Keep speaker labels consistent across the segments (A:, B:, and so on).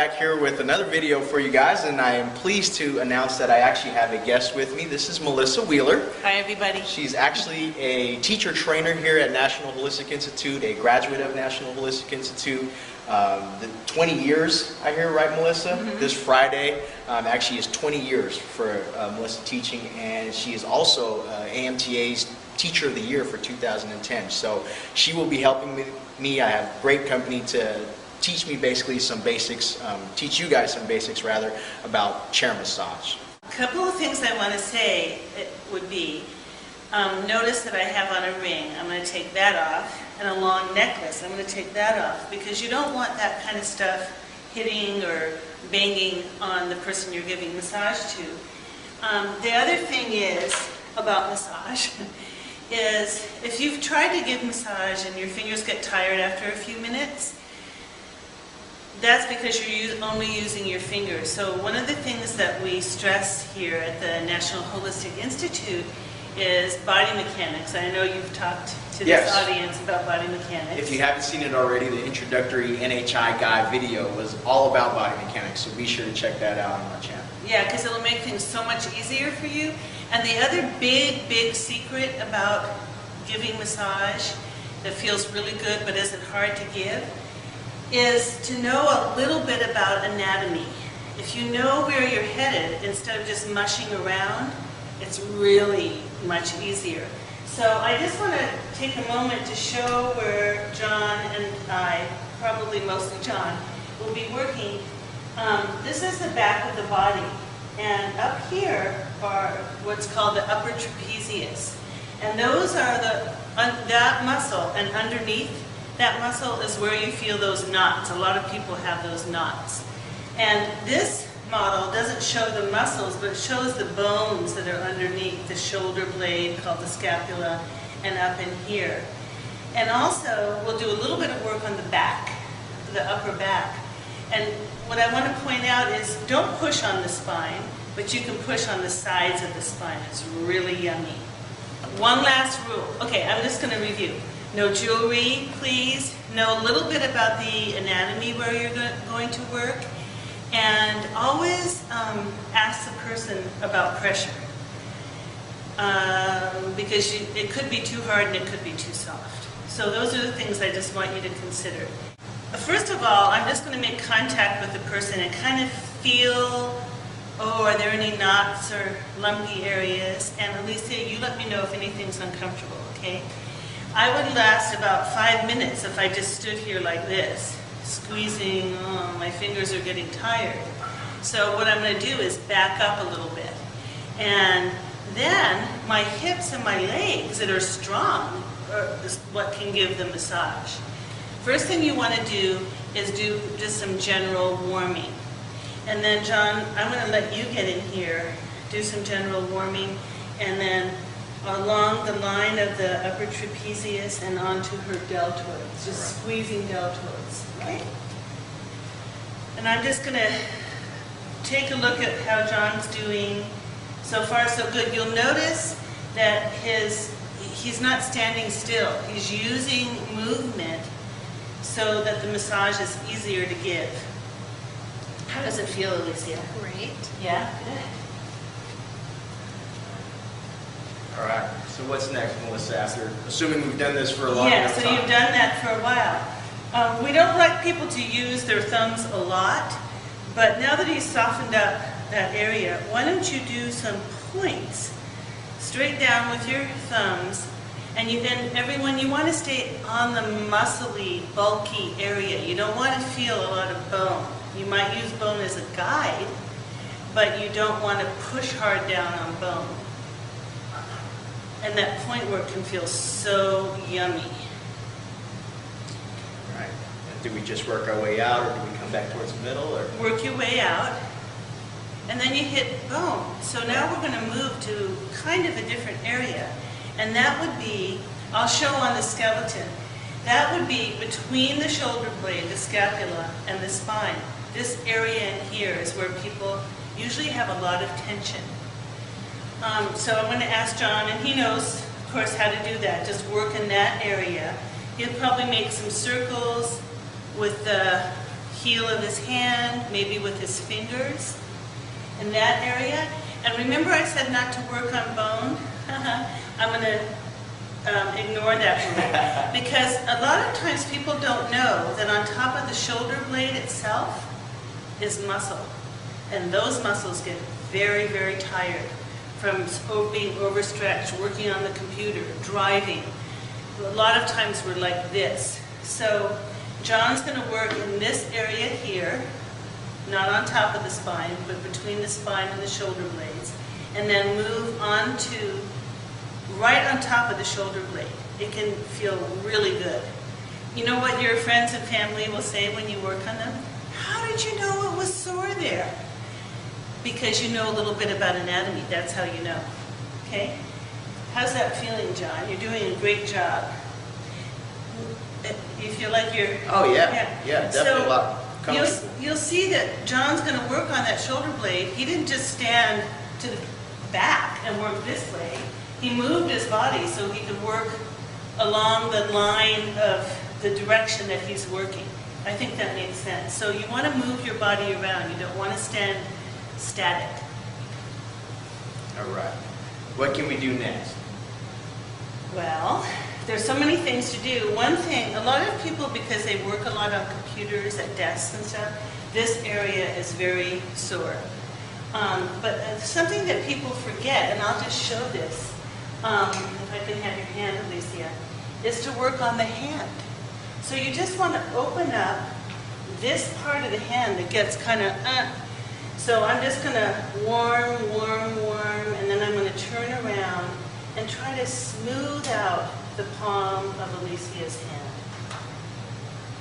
A: back here with another video for you guys, and I am pleased to announce that I actually have a guest with me. This is Melissa Wheeler.
B: Hi everybody.
A: She's actually a teacher trainer here at National Holistic Institute, a graduate of National Holistic Institute. 20 years, I hear, right, Melissa?
B: Mm-hmm.
A: This Friday actually is 20 years for Melissa teaching, and she is also AMTA's Teacher of the Year for 2010. So she will be helping me. I have great company to teach me basically some basics, teach you guys some basics rather, about chair massage.
B: A couple of things I want to say would be, notice that I have on a ring. I'm going to take that off, and a long necklace. I'm going to take that off because you don't want that kind of stuff hitting or banging on the person you're giving massage to. The other thing is about massage is if you've tried to give massage and your fingers get tired after a few minutes, that's because you're only using your fingers. So one of the things that we stress here at the National Holistic Institute is body mechanics. I know you've talked to this audience about body mechanics.
A: If you haven't seen it already, the introductory NHI Guy video was all about body mechanics, so be sure to check that out on my channel.
B: Yeah, because it'll make things so much easier for you. And the other big secret about giving massage that feels really good but isn't hard to give is to know a little bit about anatomy. If you know where you're headed, instead of just mushing around, it's really much easier. So I just want to take a moment to show where John and I, probably mostly John, will be working. This is the back of the body, and up here are what's called the upper trapezius. And those are that muscle, and underneath that muscle is where you feel those knots. A lot of people have those knots. And this model doesn't show the muscles, but it shows the bones that are underneath the shoulder blade, called the scapula, and up in here. And also, we'll do a little bit of work on the back, the upper back. And what I want to point out is don't push on the spine, but you can push on the sides of the spine. It's really yummy. One last rule. Okay, I'm just going to review. No jewelry, please. Know a little bit about the anatomy where you're going to work. And always ask the person about pressure. Because it could be too hard and it could be too soft. So those are the things I just want you to consider. First of all, I'm just going to make contact with the person and kind of feel, oh, are there any knots or lumpy areas? And Alicia, you let me know if anything's uncomfortable, okay? I would last about 5 minutes if I just stood here like this, squeezing, oh, my fingers are getting tired. So what I'm going to do is back up a little bit. And then my hips and my legs that are strong is what can give the massage. First thing you want to do is do just some general warming. And then John, I'm going to let you get in here, do some general warming, and then along the line of the upper trapezius and onto her deltoids, just squeezing deltoids, okay? And I'm just going to take a look at how John's doing. So far, so good. You'll notice that he's not standing still. He's using movement so that the massage is easier to give. How does it feel, Alicia?
C: Great.
B: Yeah? Good.
A: All right, so what's next, Melissa, after, assuming we've done this for a long time?
B: Yeah, so you've done that for a while. We don't like people to use their thumbs a lot, but now that he's softened up that area, why don't you do some points straight down with your thumbs, and then everyone, you want to stay on the muscly, bulky area. You don't want to feel a lot of bone. You might use bone as a guide, but you don't want to push hard down on bone. And that point work can feel so yummy.
A: Right. And do we just work our way out, or do we come back towards the middle? Or
B: Work your way out, and then you hit bone. So now we're going to move to kind of a different area. And that would be, I'll show on the skeleton, that would be between the shoulder blade, the scapula, and the spine. This area in here is where people usually have a lot of tension. So I'm going to ask John, and he knows, of course, how to do that. Just work in that area. He'll probably make some circles with the heel of his hand, maybe with his fingers in that area. And remember I said not to work on bone? I'm going to ignore that one. Because a lot of times people don't know that on top of the shoulder blade itself is muscle. And those muscles get very, very tired from being overstretched, working on the computer, driving. A lot of times we're like this. So John's going to work in this area here, not on top of the spine, but between the spine and the shoulder blades, and then move on to right on top of the shoulder blade. It can feel really good. You know what your friends and family will say when you work on them? How did you know it was sore there? Because you know a little bit about anatomy. That's how you know. Okay? How's that feeling, John? You're doing a great job. You feel like you're...
A: Oh, yeah. Yeah, definitely a lot.
B: You'll see that John's going to work on that shoulder blade. He didn't just stand to the back and work this way. He moved his body so he could work along the line of the direction that he's working. I think that makes sense. So you want to move your body around. You don't want to stand static.
A: All right. What can we do next?
B: Well, there's so many things to do. One thing, a lot of people, because they work a lot on computers at desks and stuff, this area is very sore. But something that people forget, and I'll just show this, if I can have your hand, Alicia, is to work on the hand. So you just want to open up this part of the hand that gets kind of, So I'm just going to warm, and then I'm going to turn around and try to smooth out the palm of Alicia's hand.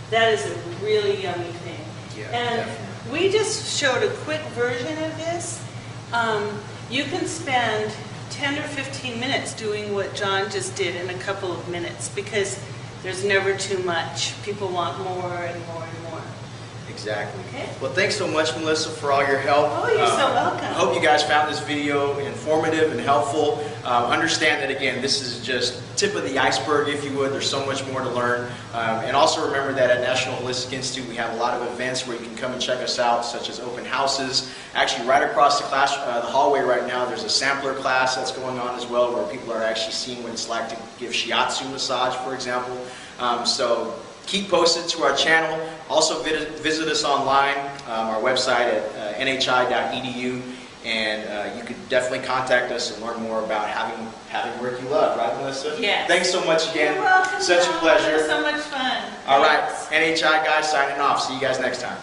B: That is a really yummy thing.
A: Yeah,
B: and
A: definitely.
B: We just showed a quick version of this. You can spend 10 or 15 minutes doing what John just did in a couple of minutes, because there's never too much. People want more and more and more.
A: Exactly.
B: Okay.
A: Well, thanks so much, Melissa, for all your help.
B: Oh, you're so welcome.
A: I hope you guys found this video informative and helpful. Understand that, again, this is just tip of the iceberg, if you would. There's so much more to learn. And also remember that at National Holistic Institute, we have a lot of events where you can come and check us out, such as open houses. Actually, right across the class, the hallway right now, there's a sampler class that's going on as well, where people are actually seeing what it's like to give shiatsu massage, for example. So keep posted to our channel. Also visit us online, our website at nhi.edu, and you could definitely contact us and learn more about having work you love, right, Melissa?
B: Yes.
A: Thanks so much again.
B: You're welcome.
A: Such a pleasure.
B: It was so much fun.
A: All right,
B: Thanks.
A: NHI Guy signing off. See you guys next time.